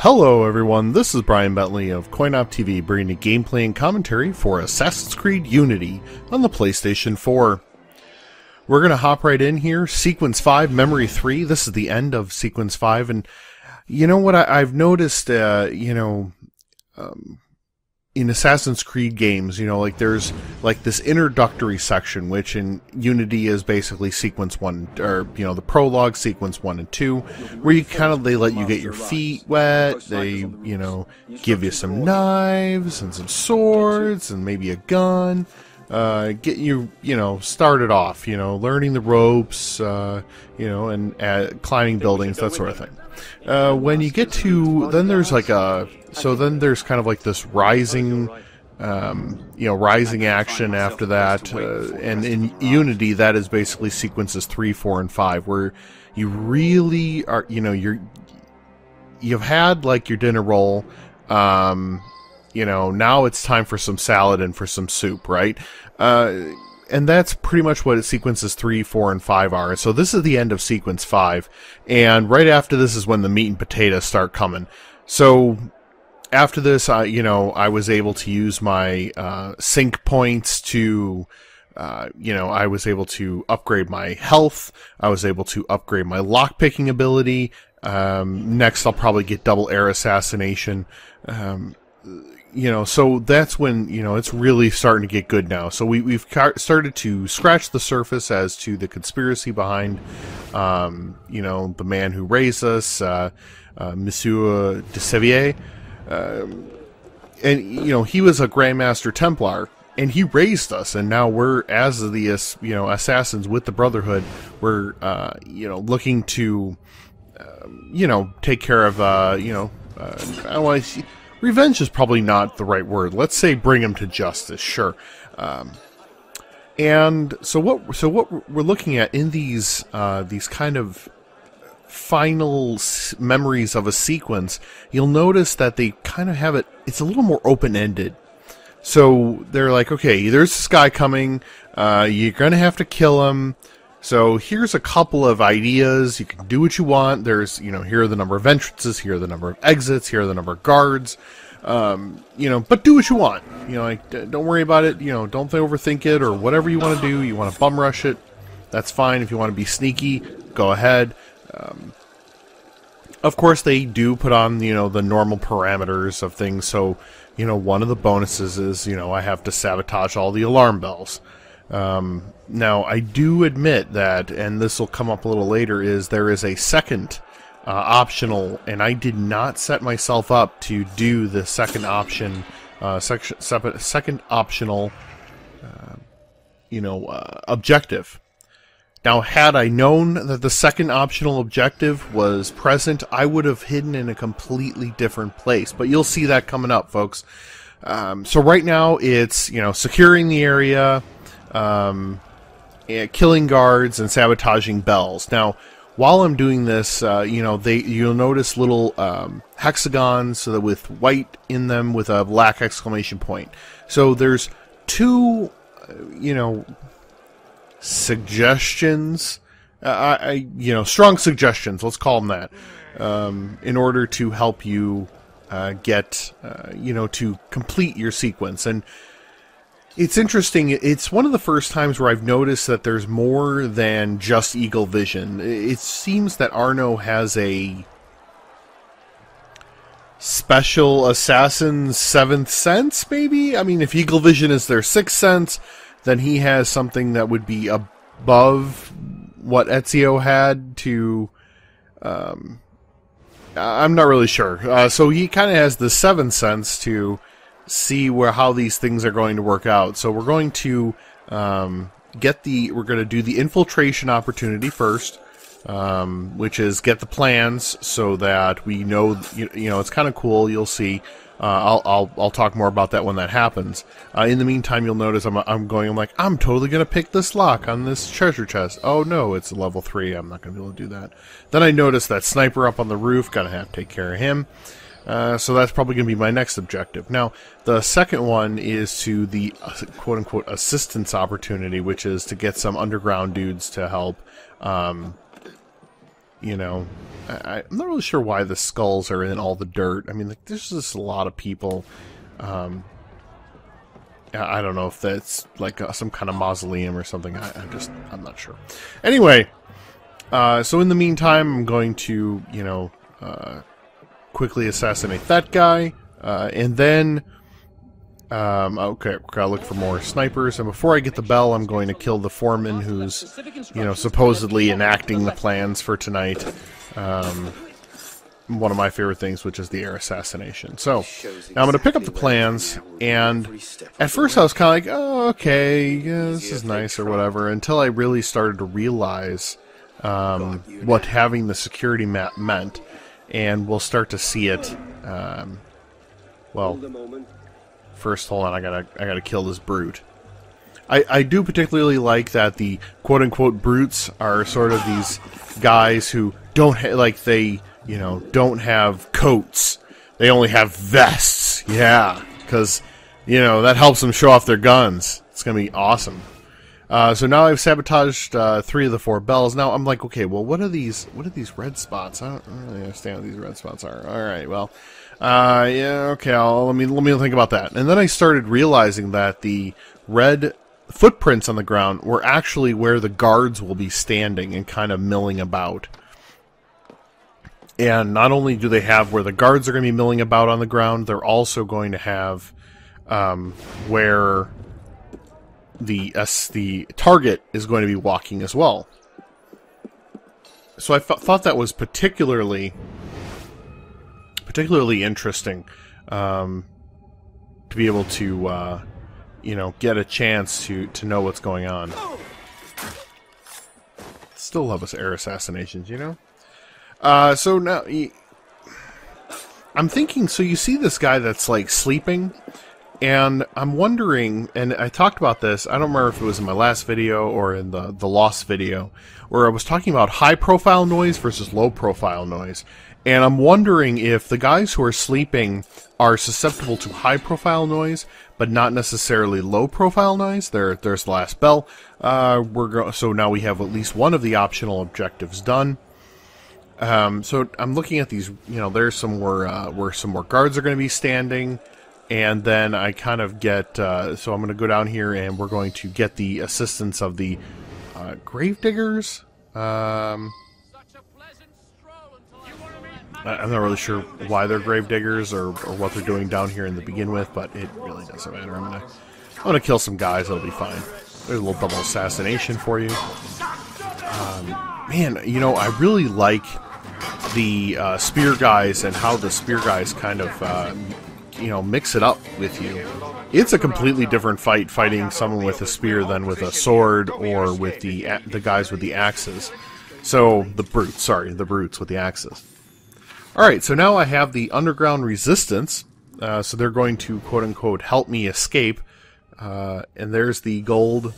Hello everyone, this is Brian Bentley of CoinOpTV bringing you gameplay and commentary for Assassin's Creed Unity on the PlayStation 4. We're going to hop right in here. Sequence 5, Memory 3. This is the end of Sequence 5, and you know what I've noticed, in Assassin's Creed games, like there's like this introductory section, which in Unity is basically sequence 1, or the prologue, sequence 1 and 2, where they let you get your feet wet, they, give you some knives and some swords and maybe a gun, get you, started off, learning the ropes, and climbing buildings, that sort of thing. When you get to, then there's like then there's kind of like this rising action after that, and in Unity that is basically sequences 3, 4, and 5, where you really are, you've had like your dinner roll, now it's time for some salad and for some soup, right? And that's pretty much what sequences 3, 4, and 5 are. So this is the end of sequence 5, and right after this is when the meat and potatoes start coming. So after this, I was able to use my sync points to, I was able to upgrade my health. I was able to upgrade my lockpicking ability. Next, I'll probably get double air assassination. So that's when, it's really starting to get good now. So we've started to scratch the surface as to the conspiracy behind, the man who raised us, Monsieur de Sevier. And he was a Grandmaster Templar, and he raised us, and now we're, as the assassins with the Brotherhood, we're looking to take care of revenge is probably not the right word. Let's say bring him to justice, sure. And so what we're looking at in these kind of final memories of a sequence, you'll notice that they kind of have it's a little more open-ended. So they're like, okay, there's this guy coming, you're gonna have to kill him, so here's a couple of ideas, you can do what you want, there's, here are the number of entrances, here are the number of exits, here are the number of guards, but do what you want, don't worry about it, don't overthink it, or whatever you want to do. You want to bum rush it, that's fine. If you want to be sneaky, go ahead. Of course, they do put on, the normal parameters of things. So, one of the bonuses is, I have to sabotage all the alarm bells. Now, I do admit that, and this will come up a little later, there is a second optional, and I did not set myself up to do the second option, second optional, objective. Now, had I known that the second optional objective was present, I would have hidden in a completely different place. But you'll see that coming up, folks. So right now, it's, securing the area, killing guards, and sabotaging bells. Now, while I'm doing this, you'll notice little hexagons so that with white in them with a black exclamation point. So there's two, suggestions, strong suggestions, let's call them that, in order to help you get, to complete your sequence. And it's interesting, it's one of the first times where I've noticed that there's more than just eagle vision. It seems that Arno has a special assassin's seventh sense, maybe? I mean, if eagle vision is their sixth sense, then he has something that would be above what Ezio had to, I'm not really sure. So he kind of has the seventh sense to see how these things are going to work out. So we're going to we're going to do the infiltration opportunity first, which is get the plans so that we know, it's kind of cool, you'll see. I'll talk more about that when that happens. In the meantime, you'll notice I'm like, I'm totally going to pick this lock on this treasure chest. Oh no, it's a level 3. I'm not going to be able to do that. Then I notice that sniper up on the roof, gotta have to take care of him. So that's probably going to be my next objective. Now, the second one is to the quote-unquote assistance opportunity, which is to get some underground dudes to help you know, I'm not really sure why the skulls are in all the dirt. I mean, like, there's just a lot of people. I don't know if that's like some kind of mausoleum or something. I'm not sure. Anyway, so in the meantime, I'm going to, you know, quickly assassinate that guy, and then, okay, gotta look for more snipers, and before I get the bell, I'm going to kill the foreman who's, you know, supposedly enacting the plans for tonight. One of my favorite things, which is the air assassination. So, now I'm going to pick up the plans, and at first I was kind of like, oh, okay, yeah, this is nice or whatever, until I really started to realize what having the security map meant, and we'll start to see it. Well, first, hold on, I gotta kill this brute. I do particularly like that the quote-unquote brutes are sort of these guys who don't you know, don't have coats. They only have vests. Yeah, because, you know, that helps them show off their guns. It's going to be awesome. So now I've sabotaged 3 of the 4 bells. Now I'm like, okay, well, what are these red spots? I don't really understand what these red spots are. All right, well, yeah, okay, let me think about that. And then I started realizing that the red footprints on the ground were actually where the guards will be standing and kind of milling about. And not only do they have where the guards are going to be milling about on the ground, they're also going to have where the target is going to be walking as well. So I thought that was particularly interesting, to be able to you know, get a chance to know what's going on. Still love us air assassinations, you know. So now, I'm thinking, so you see this guy that's, like, sleeping, and I'm wondering, and I talked about this, I don't remember if it was in my last video or in the Lost video, where I was talking about high-profile noise versus low-profile noise, and I'm wondering if the guys who are sleeping are susceptible to high-profile noise, but not necessarily low-profile noise. There's the last bell. So now we have at least one of the optional objectives done. So I'm looking at these, you know, there's some where some more guards are going to be standing, and then I kind of get, so I'm going to go down here and we're going to get the assistance of the gravediggers. I'm not really sure why they're gravediggers or what they're doing down here in the begin with, but it really doesn't matter. I'm gonna kill some guys, it'll be fine. There's a little double assassination for you. Man, you know, I really like the spear guys and how the spear guys kind of, you know, mix it up with you. It's a completely different fight fighting someone with a spear than with a sword or with the guys with the axes. So, the brutes with the axes. Alright, so now I have the underground resistance, so they're going to quote-unquote help me escape, and there's the gold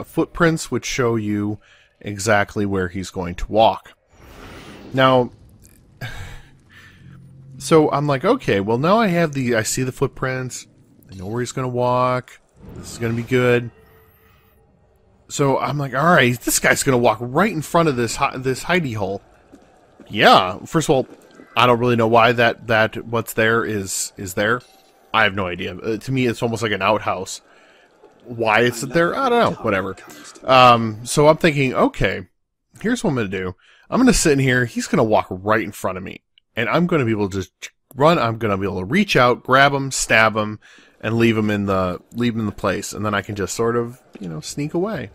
footprints which show you exactly where he's going to walk. Now, so I'm like, okay, well now I see the footprints, I know where he's going to walk, this is going to be good. So I'm like, alright, this guy's going to walk right in front of this hidey hole. Yeah, first of all, I don't really know why that what's there is there. I have no idea. To me, it's almost like an outhouse. Why it's there, I don't know. Whatever. So I'm thinking, okay, here's what I'm going to do. I'm going to sit in here. He's going to walk right in front of me. And I'm going to be able to just run. I'm going to be able to reach out, grab him, stab him, and leave him in the place. And then I can just sort of, you know, sneak away.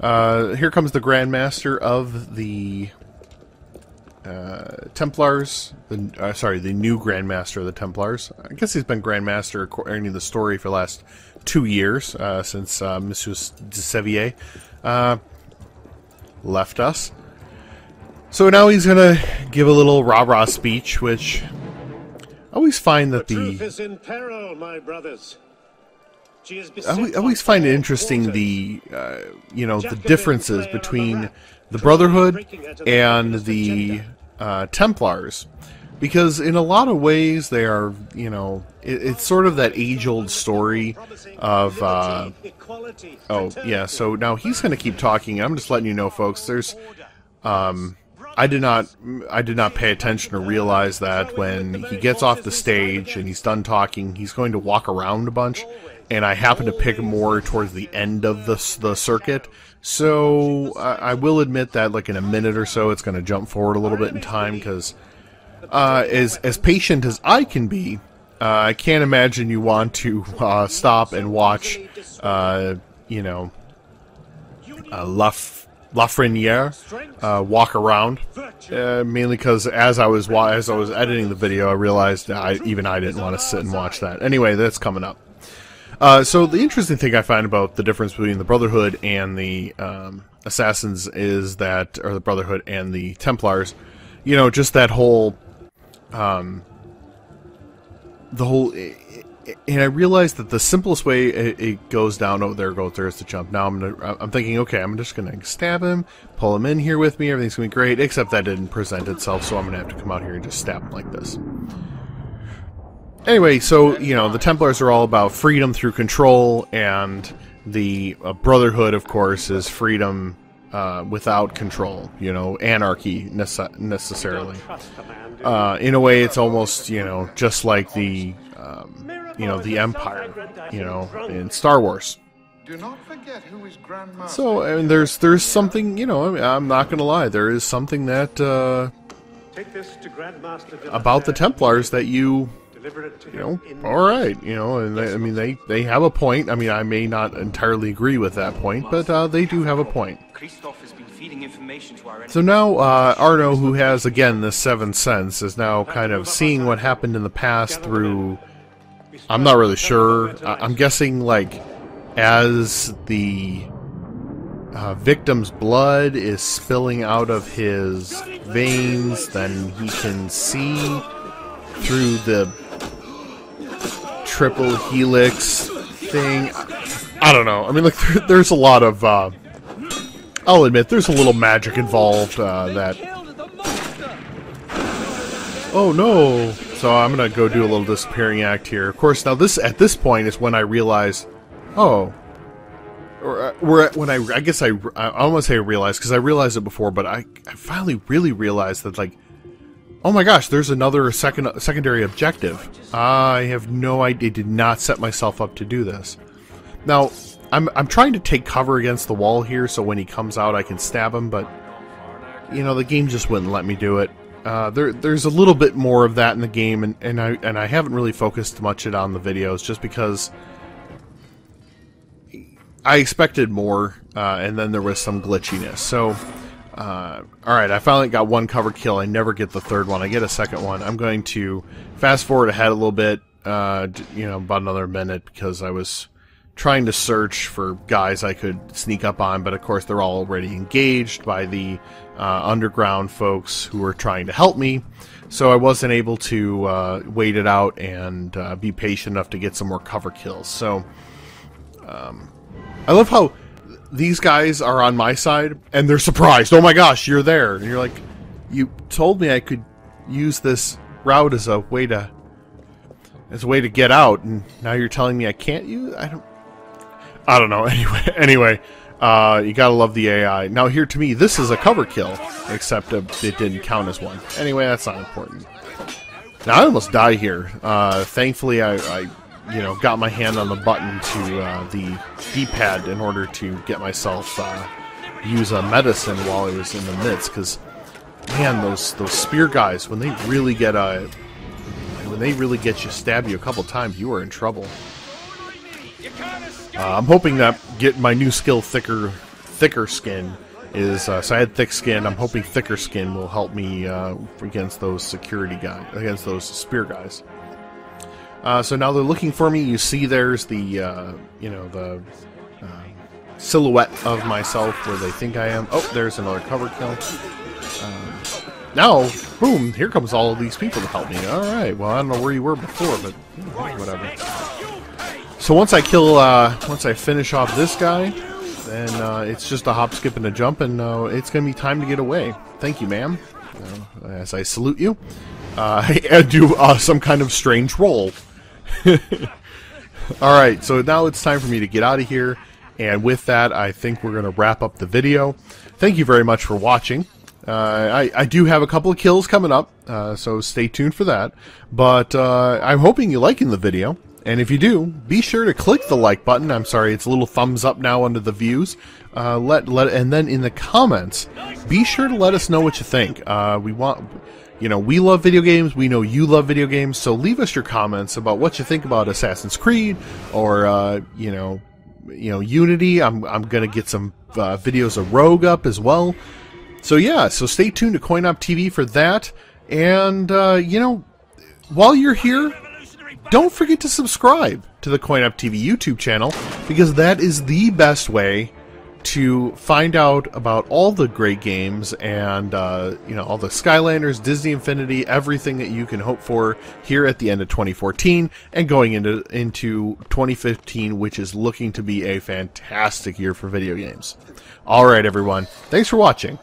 Here comes the Grandmaster of the Templars, the new Grandmaster of the Templars. I guess he's been Grandmaster according to the story for the last 2 years, since Monsieur de Sevier left us. So now he's gonna give a little rah-rah speech, which I always find that the truth is in peril, my brothers. I always find it interesting the you know, the differences between the Brotherhood and the Templars, because in a lot of ways they are, you know, it's sort of that age-old story of oh yeah, so now he's going to keep talking. I'm just letting you know, folks, there's I did not pay attention or realize that when he gets off the stage and he's done talking, he's going to walk around a bunch, and I happen to pick more towards the end of the circuit. So I will admit that, like, in a minute or so, it's going to jump forward a little bit in time, because as patient as I can be, I can't imagine you want to stop and watch, you know, Lafreniere walk around, mainly because as I was editing the video, I realized even I didn't want to sit and watch that. Anyway, that's coming up. So the interesting thing I find about the difference between the Brotherhood and the Assassins is that, or the Brotherhood and the Templars, you know, just that whole, and I realized that the simplest way it goes down. Oh, there's the jump. Now I'm thinking, okay, I'm just gonna stab him, pull him in here with me. Everything's gonna be great, except that didn't present itself, so I'm gonna have to come out here and just stab him like this. Anyway, so, you know, the Templars are all about freedom through control, and the Brotherhood, of course, is freedom without control. You know, anarchy necessarily. In a way, it's almost, you know, just like the you know, the Empire, you know, in Star Wars. Do not forget who is Grandmaster. So, I mean, there's something, you know, I'm not gonna lie, there is something that about the Templars that you know, all right, you know, and I mean, they have a point. I mean, I may not entirely agree with that point, but they do have a point. So now Arno, who has again this 7th sense, is now kind of seeing what happened in the past through, I'm not really sure. I'm guessing, like, as the victim's blood is spilling out of his veins, then he can see through the triple helix thing. I don't know. I mean, like, there's a lot of, I'll admit, there's a little magic involved, that... Oh, no! So I'm gonna go do a little disappearing act here. Of course, now at this point is when I realize, oh... when I guess I almost say I realized, because I realized it before, but I finally really realized that, like, oh my gosh, there's another secondary objective. I have no idea, did not set myself up to do this. Now, I'm trying to take cover against the wall here, so when he comes out I can stab him, but, you know, the game just wouldn't let me do it. There's a little bit more of that in the game, and I haven't really focused much on the videos, just because I expected more, and then there was some glitchiness. So, alright, I finally got one cover kill. I never get the third one. I get a second one. I'm going to fast forward ahead a little bit, you know, about another minute, because I was trying to search for guys I could sneak up on, but of course they're all already engaged by the underground folks who were trying to help me, so I wasn't able to wait it out and be patient enough to get some more cover kills. So I love how these guys are on my side and they're surprised. Oh my gosh, you're there. And you're like, you told me I could use this route as a way to get out, and now you're telling me I can't use. I don't know. Anyway, you gotta love the AI. Now here, to me, this is a cover kill, except it didn't count as one. Anyway, that's not important. Now I almost die here. Thankfully, I you know, got my hand on the button to the D-pad in order to get myself use a medicine while I was in the midst. Because, man, those spear guys, when they really get you, stab you a couple times, you are in trouble. I'm hoping that get my new skill, thicker skin, is so I had thick skin. I'm hoping thicker skin will help me against those security guys, against those spear guys. So now they're looking for me. You see, there's the you know, the silhouette of myself where they think I am. Oh, there's another cover kill. Now, boom! Here comes all of these people to help me. All right. Well, I don't know where you were before, but whatever. So once I kill, once I finish off this guy, then it's just a hop, skip, and a jump, and it's gonna be time to get away. Thank you, ma'am. As I salute you, I do some kind of strange roll. Alright, so now it's time for me to get out of here, and with that, I think we're going to wrap up the video. Thank you very much for watching. I do have a couple of kills coming up, so stay tuned for that. But I'm hoping you're liking the video. And if you do, be sure to click the like button. I'm sorry, it's a little thumbs up now under the views. And then in the comments, be sure to let us know what you think. We love video games. We know you love video games. So leave us your comments about what you think about Assassin's Creed or Unity. I'm gonna get some videos of Rogue up as well. So yeah, so stay tuned to CoinOpTV for that. And while you're here, don't forget to subscribe to the CoinOpTV YouTube channel, because that is the best way to find out about all the great games and all the Skylanders, Disney Infinity, everything that you can hope for here at the end of 2014 and going into 2015, which is looking to be a fantastic year for video games. All right, everyone. Thanks for watching.